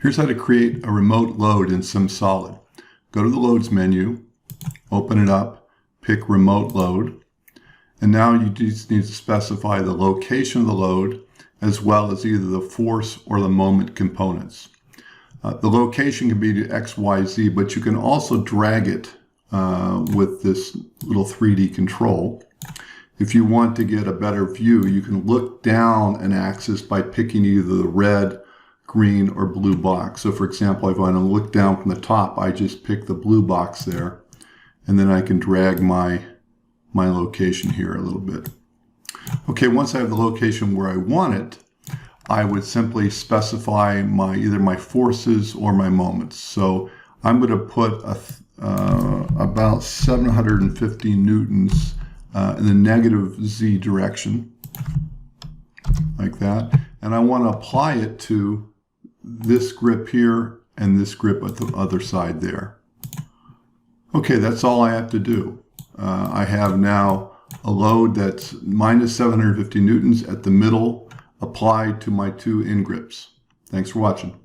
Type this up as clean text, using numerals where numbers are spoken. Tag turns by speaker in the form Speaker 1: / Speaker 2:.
Speaker 1: Here's how to create a remote load in SimSolid. Go to the Loads menu, open it up, pick Remote Load, and now you just need to specify the location of the load as well as either the force or the moment components. The location can be to X, Y, Z, but you can also drag it with this little 3D control. If you want to get a better view, you can look down an axis by picking either the red, green, or blue box. So for example, if I want to look down from the top, I just pick the blue box there, and then I can drag my location here a little bit. Okay, once I have the location where I want it, I would simply specify either my forces or my moments. So I'm going to put about 750 newtons in the negative Z direction, like that. And I want to apply it to this grip here and this grip at the other side there. Okay, that's all I have to do. I have now a load that's minus 750 newtons at the middle applied to my two in grips. Thanks for watching.